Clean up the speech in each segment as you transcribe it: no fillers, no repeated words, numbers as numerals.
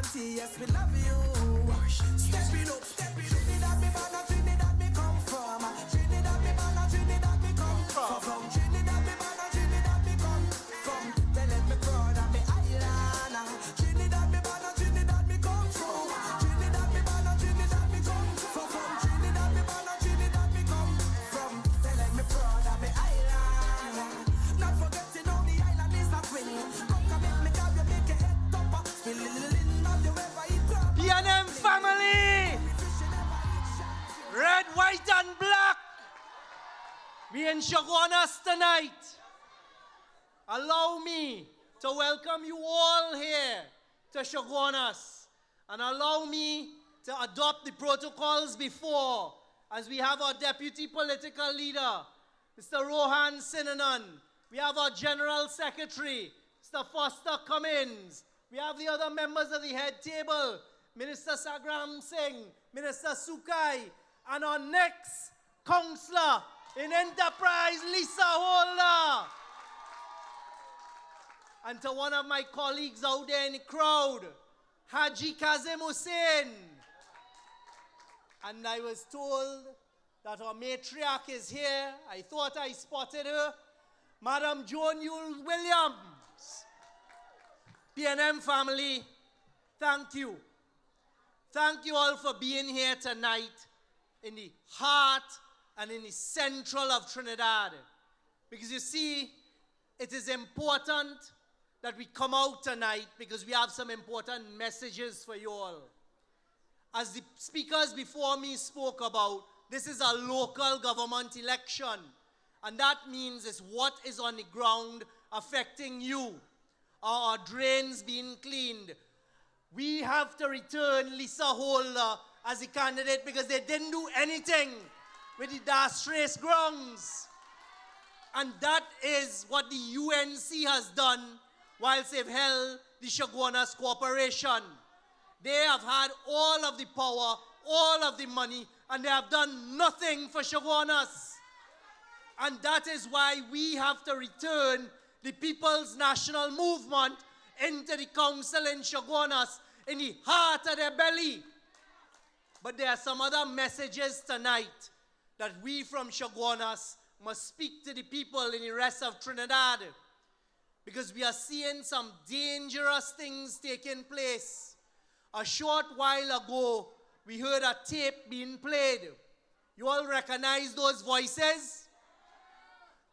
auntie, yes, we love you. Step it up, Trinidad, me man, Trinidad, me come from. Trinidad, me man, Trinidad, me come from. Trinidad, me man, Trinidad, me come from. Telling me proud of me island. Trinidad, me man, Trinidad, me come from. Trinidad, me man, Trinidad, me come from. Trinidad, me man, Trinidad, me come from. Telling me proud of me island. Not forgetting how the island is a twin. Come commit me, girl, you make your head topper. PNM family, red, white, and black. We in Chaguanas tonight. Allow me to welcome you all here to Chaguanas, and allow me to adopt the protocols before, as we have our deputy political leader, Mr. Rohan Sinanan. We have our general secretary, Mr. Foster Cummins. We have the other members of the head table, Minister Sagram Singh, Minister Sukai, and our next councillor in Enterprise, Lisa Holder. And to one of my colleagues out there in the crowd, Haji Kazim Hussain. And I was told that our matriarch is here. I thought I spotted her. Madam Joan Yule Williams. PNM family, thank you. Thank you all for being here tonight in the heart and in the central of Trinidad. Because you see, it is important that we come out tonight because we have some important messages for you all. As the speakers before me spoke about, this is a local government election. And that means it's what is on the ground affecting you. Our drains being cleaned. We have to return Lisa Holder as the candidate because they didn't do anything with the Das Race grounds. And that is what the UNC has done whilst they've held the Chaguanas Corporation. They have had all of the power, all of the money, and they have done nothing for Chaguanas. And that is why we have to return the People's National Movement into the council in Chaguanas, in the heart of their belly. But there are some other messages tonight that we from Chaguanas must speak to the people in the rest of Trinidad, because we are seeing some dangerous things taking place. A short while ago, we heard a tape being played. You all recognize those voices?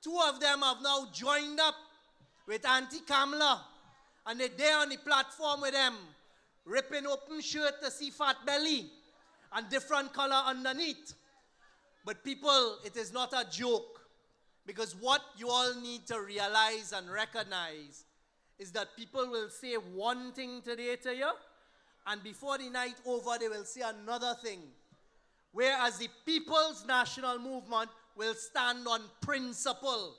Two of them have now joined up with Auntie Kamla, and they're there on the platform with them, ripping open shirt to see fat belly and different color underneath. But people, it is not a joke, because what you all need to realize and recognize is that people will say one thing today to you, and before the night over, they will say another thing. Whereas the People's National Movement will stand on principle.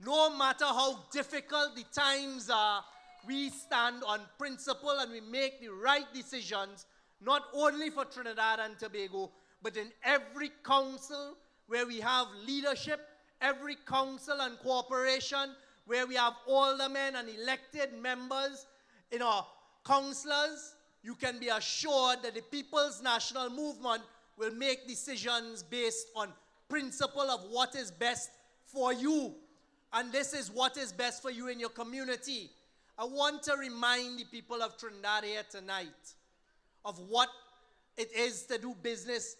No matter how difficult the times are, we stand on principle and we make the right decisions, not only for Trinidad and Tobago, but in every council where we have leadership, every council and corporation where we have aldermen and elected members in our councillors. You can be assured that the People's National Movement will make decisions based on principle of what is best for you. And this is what is best for you in your community. I want to remind the people of Trinidad here tonight of what it is to do business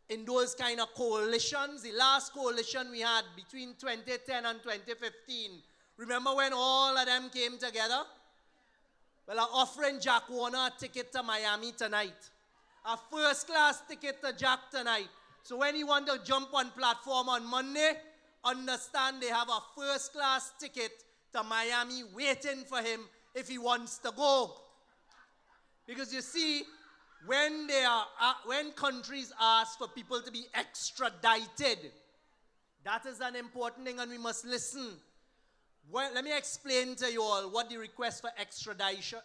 in those kind of coalitions. The last coalition we had between 2010 and 2015. Remember when all of them came together? Well, I'm offering Jack Warner a ticket to Miami tonight. A first-class ticket to Jack tonight. So when you want to jump on platform on Monday, understand they have a first-class ticket to Miami waiting for him if he wants to go. Because you see, when countries ask for people to be extradited, that is an important thing and we must listen. Well, let me explain to you all what the request for extradition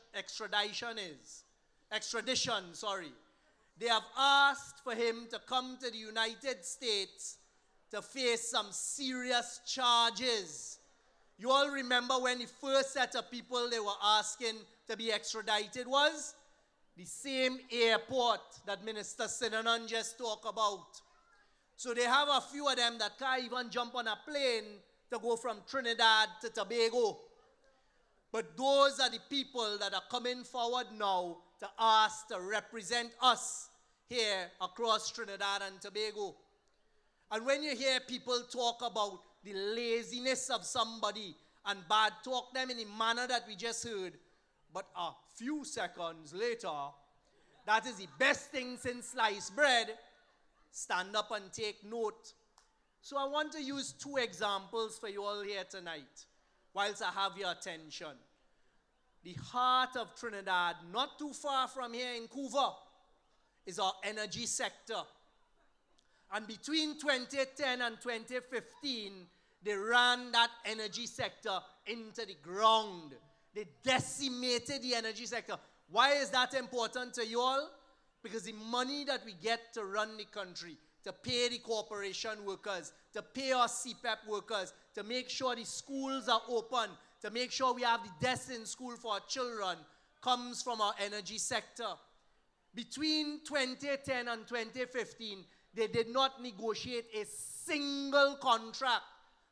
is. Extradition, sorry. They have asked for him to come to the United States to face some serious charges. You all remember when the first set of people they were asking to be extradited was? the same airport that Minister Sinanan just talked about. So they have a few of them that can't even jump on a plane to go from Trinidad to Tobago. But those are the people that are coming forward now to ask to represent us here across Trinidad and Tobago. And when you hear people talk about the laziness of somebody and bad talk them in the manner that we just heard, but a few seconds later, that is the best thing since sliced bread, stand up and take note. So I want to use two examples for you all here tonight, whilst I have your attention. The heart of Trinidad, not too far from here in Couva, is our energy sector. And between 2010 and 2015, they ran that energy sector into the ground. They decimated the energy sector. Why is that important to you all? Because the money that we get to run the country, to pay the corporation workers, to pay our CPEP workers, to make sure the schools are open, to make sure we have the desks in school for our children, comes from our energy sector. Between 2010 and 2015, they did not negotiate a single contract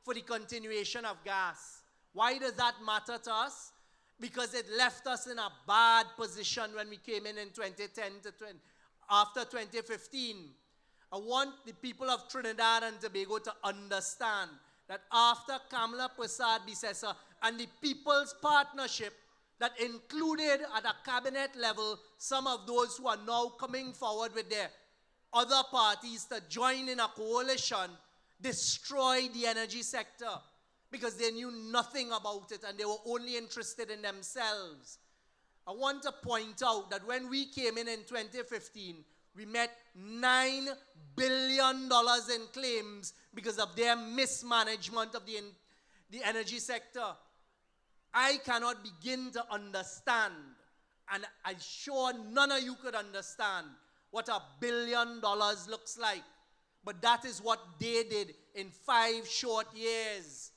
for the continuation of gas. Why does that matter to us? Because it left us in a bad position when we came in 2010 to after 2015. I want the people of Trinidad and Tobago to understand that after Kamala Prasad Bisesa and the People's Partnership that included at a cabinet level some of those who are now coming forward with their other parties to join in a coalition, destroyed the energy sector because they knew nothing about it and they were only interested in themselves. I want to point out that when we came in 2015, we met $9 billion in claims because of their mismanagement of the energy sector. I cannot begin to understand, and I'm sure none of you could understand, what $1 billion looks like. But that is what they did in 5 short years.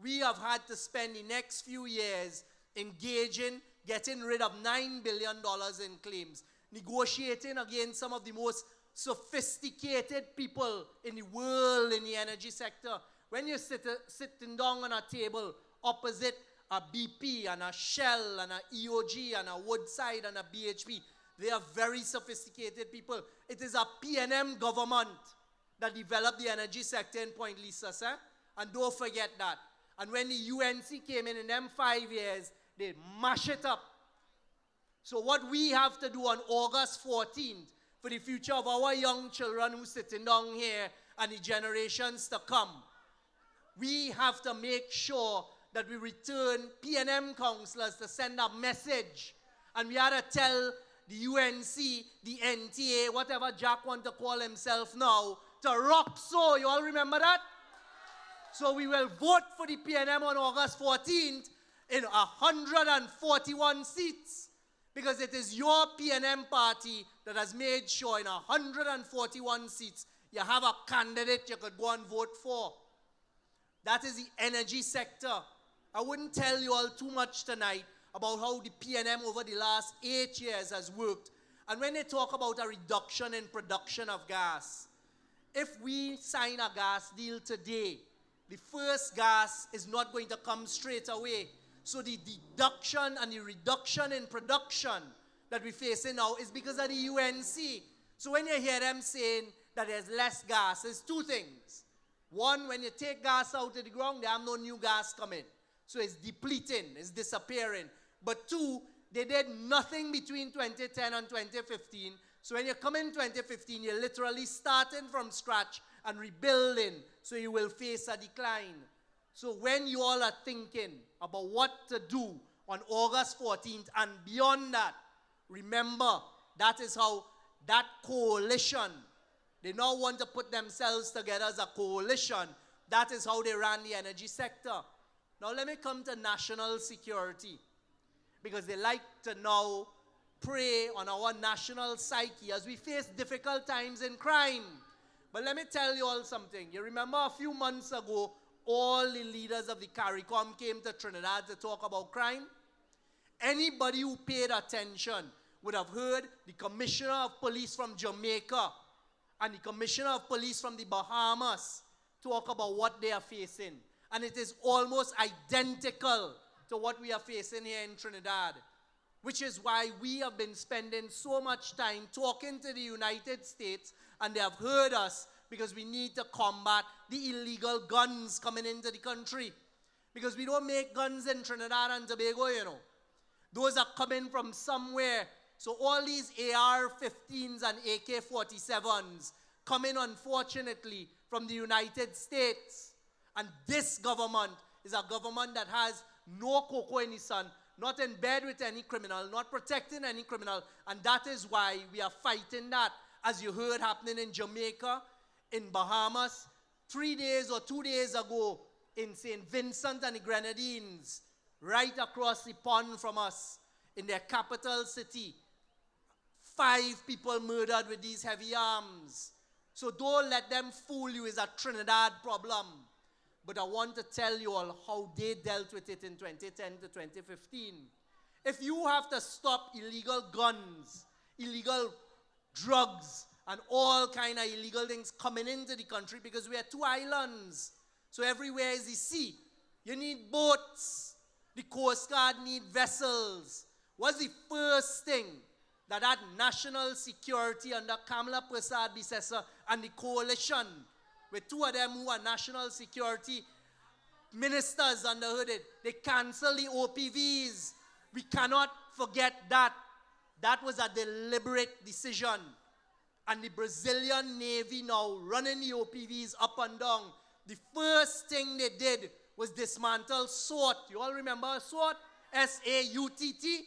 We have had to spend the next few years engaging, getting rid of $9 billion in claims, negotiating against some of the most sophisticated people in the world in the energy sector. When you're sitting down on a table opposite a BP and a Shell and a EOG and a Woodside and a BHP, they are very sophisticated people. It is a PNM government that developed the energy sector in Point Lisa, sir. And don't forget that. And when the UNC came in them 5 years, they mash it up. So what we have to do on August 14th for the future of our young children who are sitting down here and the generations to come, we have to make sure that we return PNM councillors to send a message. And we have to tell the UNC, the NTA, whatever Jack wants to call himself now, to rock so. You all remember that? So we will vote for the PNM on August 14th in 141 seats. Because it is your PNM party that has made sure in 141 seats you have a candidate you could go and vote for. That is the energy sector. I wouldn't tell you all too much tonight about how the PNM over the last 8 years has worked. And when they talk about a reduction in production of gas, if we sign a gas deal today, the first gas is not going to come straight away. So the deduction and the reduction in production that we're facing now is because of the UNC. So when you hear them saying that there's less gas, there's two things. One, when you take gas out of the ground, there have no new gas coming. So it's depleting, it's disappearing. But two, they did nothing between 2010 and 2015. So when you come in 2015, you're literally starting from scratch and rebuilding. So you will face a decline. So when you all are thinking about what to do on August 14th and beyond that, remember that is how that coalition, they now want to put themselves together as a coalition. That is how they ran the energy sector. Now let me come to national security, because they like to now prey on our national psyche as we face difficult times in crime. But let me tell you all something. You remember a few months ago, all the leaders of the CARICOM came to Trinidad to talk about crime? Anybody who paid attention would have heard the Commissioner of Police from Jamaica and the Commissioner of Police from the Bahamas talk about what they are facing. And it is almost identical to what we are facing here in Trinidad, which is why we have been spending so much time talking to the United States, and they have heard us, because we need to combat the illegal guns coming into the country. Because we don't make guns in Trinidad and Tobago, you know. Those are coming from somewhere. So all these AR-15s and AK-47s coming, unfortunately, from the United States. And this government is a government that has no cocoa in the sun, not in bed with any criminal, not protecting any criminal. And that is why we are fighting that, as you heard happening in Jamaica, in Bahamas, 3 days or 2 days ago in St. Vincent and the Grenadines, right across the pond from us, in their capital city. 5 people murdered with these heavy arms. So don't let them fool you. It's a Trinidad problem. But I want to tell you all how they dealt with it in 2010 to 2015. If you have to stop illegal guns, illegal drugs, and all kind of illegal things coming into the country, because we are 2 islands, so everywhere is the sea. You need boats. The Coast Guard need vessels. What's the first thing that national security under Kamala Prasad Bisesa and the coalition, with 2 of them who are national security ministers under her, they cancel the OPVs. We cannot forget that. That was a deliberate decision. And the Brazilian Navy now running the OPVs up and down. The first thing they did was dismantle SWAT. You all remember SWAT? S-A-U-T-T?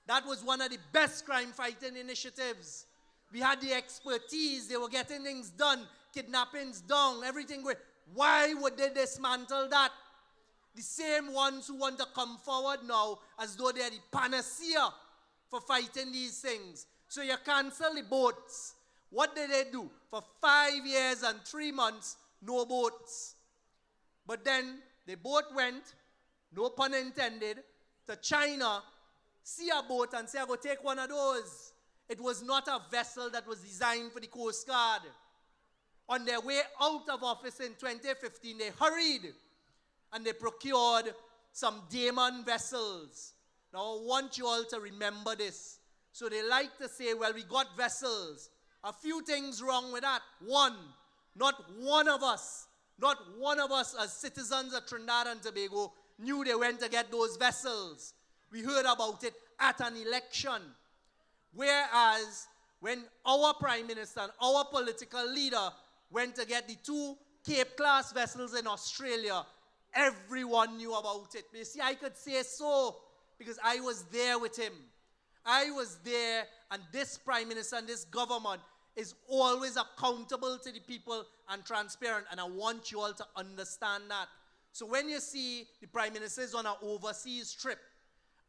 That was one of the best crime-fighting initiatives. We had the expertise. They were getting things done. Kidnappings down. Everything going. Why would they dismantle that? The same ones who want to come forward now as though they are the panacea for fighting these things. So you cancel the boats. What did they do? For 5 years and 3 months, no boats. But then the boat went, no pun intended, to China, see a boat and say, I go take one of those. It was not a vessel that was designed for the Coast Guard. On their way out of office in 2015, they hurried and they procured some Daemon vessels. Now I want you all to remember this. So they like to say, well, we got vessels. A few things wrong with that. One, not one of us as citizens of Trinidad and Tobago knew they went to get those vessels. We heard about it at an election. Whereas when our Prime Minister and our political leader went to get the 2 Cape-class vessels in Australia, everyone knew about it. But you see, I could say so because I was there with him. I was there, and this Prime Minister and this government is always accountable to the people and transparent, and I want you all to understand that. So when you see the Prime Minister is on an overseas trip,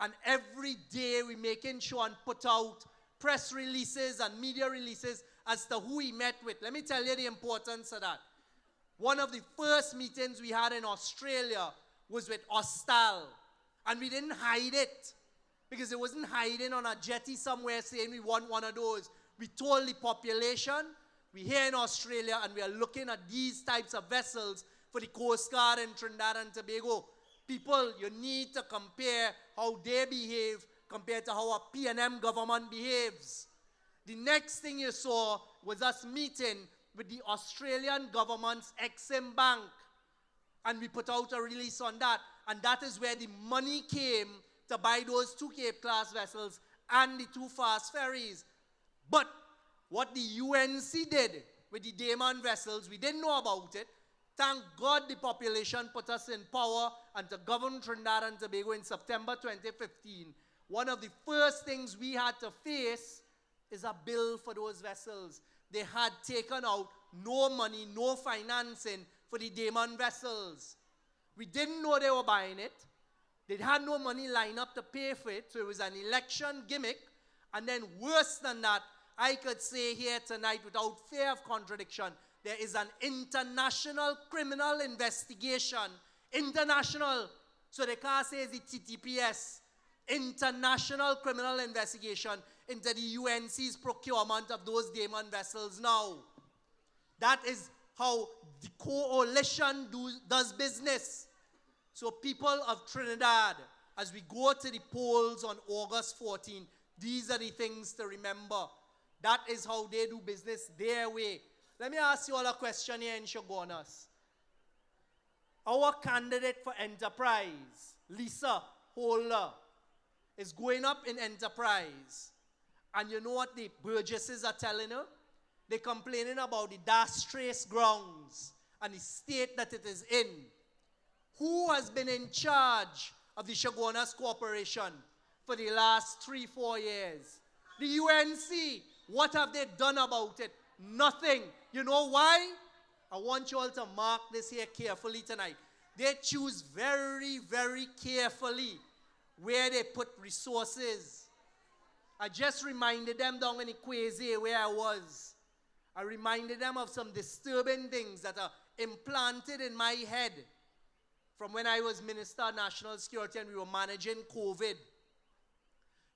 and every day we're making sure and put out press releases and media releases as to who he met with. Let me tell you the importance of that. One of the first meetings we had in Australia was with Hostal, and we didn't hide it, because it wasn't hiding on a jetty somewhere saying we want one of those. We told the population, we're here in Australia and we are looking at these types of vessels for the Coast Guard in Trinidad and Tobago. People, you need to compare how they behave compared to how a PNM government behaves. The next thing you saw was us meeting with the Australian government's Exim Bank. And we put out a release on that. And that is where the money came to buy those 2 Cape-class vessels and the 2 fast ferries. But what the UNC did with the Daemon vessels, we didn't know about it. Thank God the population put us in power and to govern Trinidad and Tobago in September 2015. One of the first things we had to face is a bill for those vessels. They had taken out no money, no financing for the Daemon vessels. We didn't know they were buying it. They had no money lined up to pay for it, so it was an election gimmick. And then worse than that, I could say here tonight without fear of contradiction, there is an international criminal investigation. International. So they can't say it's the TTPS. international criminal investigation into the UNC's procurement of those Daemon vessels now. That is how the coalition does business. So people of Trinidad, as we go to the polls on August 14, these are the things to remember. That is how they do business their way. Let me ask you all a question here in Chaguanas. Our candidate for enterprise, Lisa Holder, is going up in enterprise. And you know what the burgesses are telling her? They're complaining about the disastrous grounds and the state that it is in. Who has been in charge of the Chaguanas Corporation for the last 3-4 years? The UNC. What have they done about it? Nothing. You know why? I want you all to mark this here carefully tonight. They choose very, very carefully where they put resources. I just reminded them down in Equazi where I was. I reminded them of some disturbing things that are implanted in my head from when I was Minister of National Security and we were managing COVID.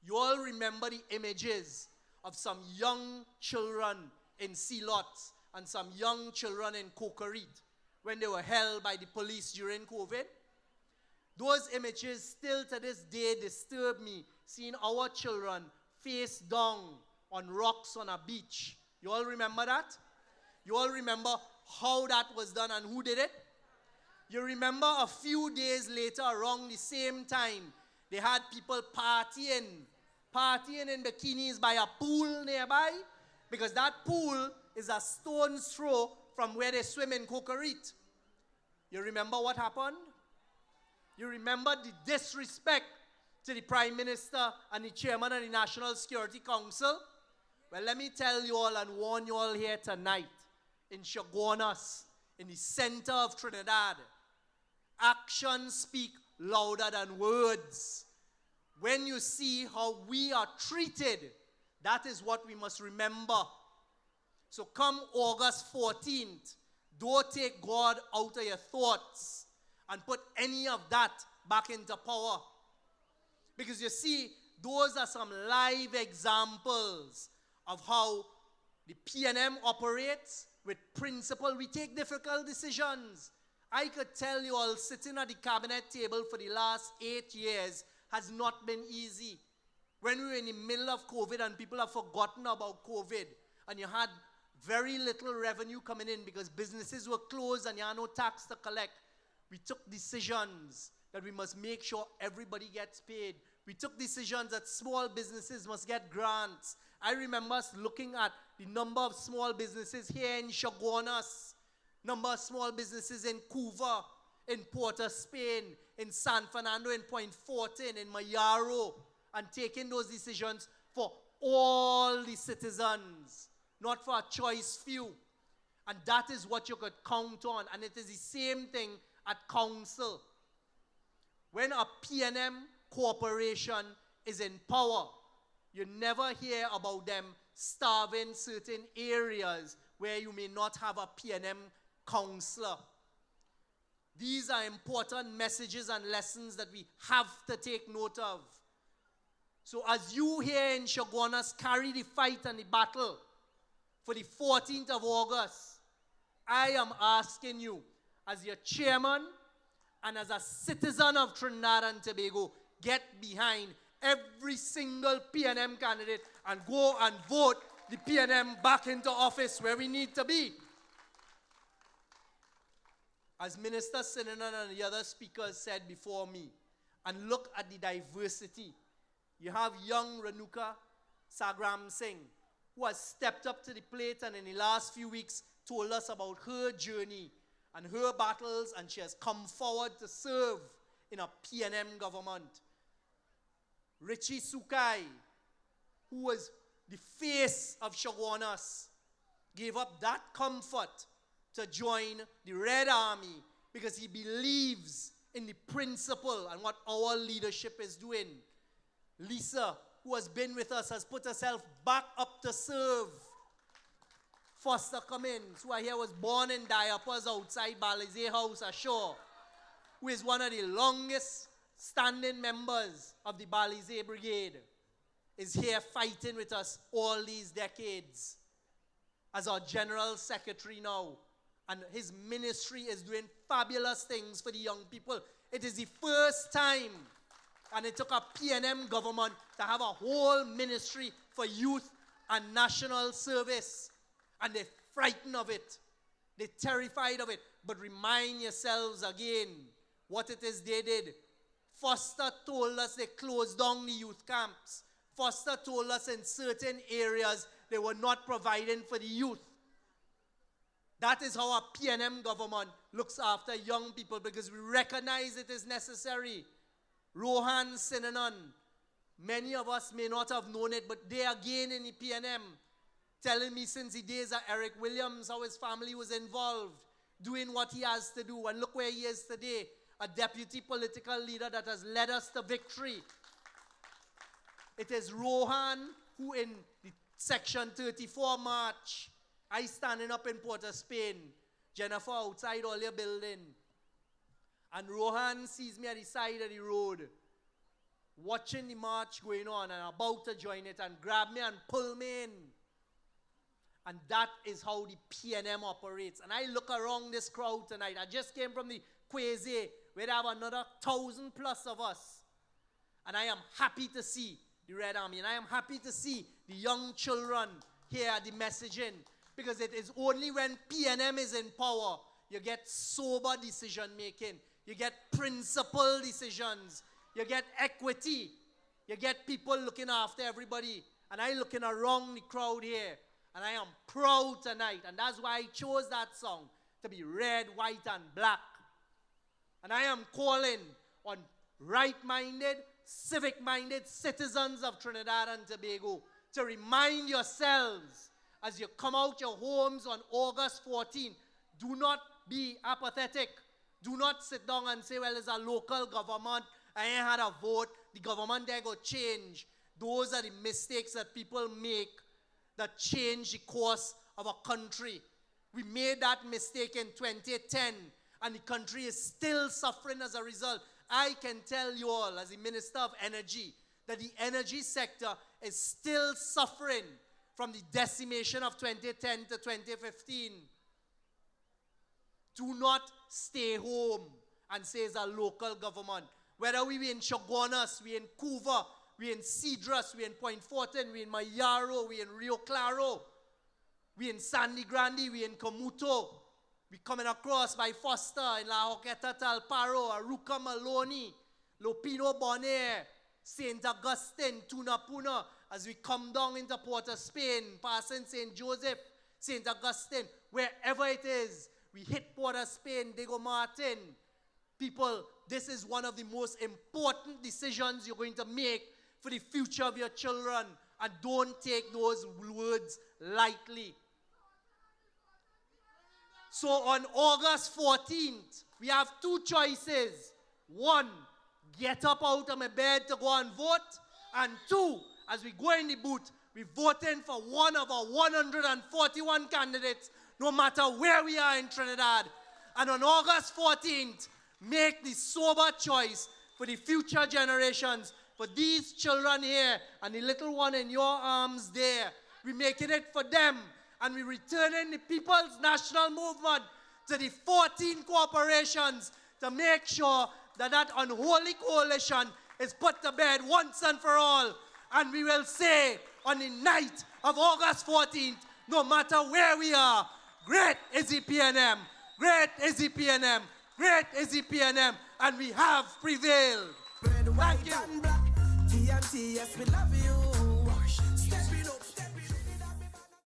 You all remember the images of some young children in Sealots and some young children in Cocorit when they were held by the police during COVID? Those images still to this day disturb me, seeing our children face down on rocks on a beach. You all remember that? You all remember how that was done and who did it? You remember a few days later, around the same time, they had people partying in bikinis by a pool nearby, because that pool is a stone's throw from where they swim in Cocorit. You remember what happened? You remember the disrespect to the Prime Minister and the Chairman of the National Security Council? Well, let me tell you all and warn you all here tonight, in Chaguanas, in the center of Trinidad, actions speak louder than words. When you see how we are treated, that is what we must remember. So come August 14th, don't take God out of your thoughts and put any of that back into power. Because you see, those are some live examples of how the PNM operates with principle. We take difficult decisions. I could tell you all, sitting at the cabinet table for the last 8 years has not been easy. When we were in the middle of COVID and people have forgotten about COVID, and you had very little revenue coming in because businesses were closed and you had no tax to collect, we took decisions that we must make sure everybody gets paid. We took decisions that small businesses must get grants. I remember us looking at the number of small businesses here in Chaguanas, number of small businesses in Cuba, in Port of Spain, in San Fernando, in Point Fortin, in Mayaro, and taking those decisions for all the citizens, not for a choice few. And that is what you could count on. And it is the same thing at council. When a PNM corporation is in power, you never hear about them starving certain areas where you may not have a PNM councillor. These are important messages and lessons that we have to take note of. So as you here in Chaguanas carry the fight and the battle for the 14th of August, I am asking you, as your chairman and as a citizen of Trinidad and Tobago, get behind every single PNM candidate and go and vote the PNM back into office where we need to be. As Minister Sinanan and the other speakers said before me, and look at the diversity. You have young Renuka Sagram Singh, who has stepped up to the plate and in the last few weeks told us about her journey and her battles, and she has come forward to serve in a PNM government. Richie Sukai, who was the face of Chaguanas, gave up that comfort to join the Red Army because he believes in the principle and what our leadership is doing. Lisa, who has been with us, has put herself back up to serve. Foster Cummins, who I hear was born in diapers outside Balize House ashore, who is one of the longest standing members of the Balize Brigade, is here fighting with us all these decades as our General Secretary now. And his ministry is doing fabulous things for the young people. It is the first time, and it took a PNM government to have a whole ministry for youth and national service. And they're frightened of it. They're terrified of it. But remind yourselves again what it is they did. Foster told us they closed down the youth camps. Foster told us in certain areas they were not providing for the youth. That is how a PNM government looks after young people, because we recognize it is necessary. Rohan Sinanan, many of us may not have known it, but they again in the PNM, telling me since the days of Eric Williams how his family was involved, doing what he has to do. And look where he is today, a deputy political leader that has led us to victory. It is Rohan who in the Section 34 march, I standing up in Port of Spain, Jennifer outside all your building, and Rohan sees me at the side of the road, watching the march going on and about to join it, and grab me and pull me in. And that is how the PNM operates. And I look around this crowd tonight. I just came from the Quasi, where they have another 1,000 plus of us. And I am happy to see the Red Army. And I am happy to see the young children hear the messaging. Because it is only when PNM is in power, you get sober decision making. You get principled decisions. You get equity. You get people looking after everybody. And I looking around the crowd here. And I am proud tonight. And that's why I chose that song to be red, white, and black. And I am calling on right-minded, civic-minded citizens of Trinidad and Tobago to remind yourselves as you come out your homes on August 14, do not be apathetic. Do not sit down and say, well, it's a local government. I ain't had a vote. The government there go change. Those are the mistakes that people make that change the course of a country. We made that mistake in 2010, and the country is still suffering as a result. I can tell you all, as the Minister of Energy, that the energy sector is still suffering from the decimation of 2010 to 2015. Do not stay home and say it's a local government. Whether we in Chaguanas, we in Couva, we in Cedras, we in Point Fortin, we in Mayaro, we in Rio Claro, we in Sandy Grande, we in Comuto. We coming across by Foster in La Joqueta Talparo, Aruca Maloney, Lopino Bonaire, St. Augustine, Tunapuna, as we come down into Port of Spain, passing St. Joseph, St. Augustine, wherever it is, we hit Port of Spain, Diego Martin. People, this is one of the most important decisions you're going to make for the future of your children, and don't take those words lightly. So on August 14th, we have two choices. One, get up out of my bed to go and vote. And two, as we go in the booth, we're voting for one of our 141 candidates, no matter where we are in Trinidad. And on August 14th, make the sober choice for the future generations, for these children here and the little one in your arms there. We're making it for them. And we're returning the People's National Movement to the 14 corporations to make sure that that unholy coalition is put to bed once and for all. And we will say on the night of August 14th, no matter where we are, great is the PNM, great is the PNM, great is the PNM, and we have prevailed. Red, white, and black. TNT, yes, we love you. Step it up, step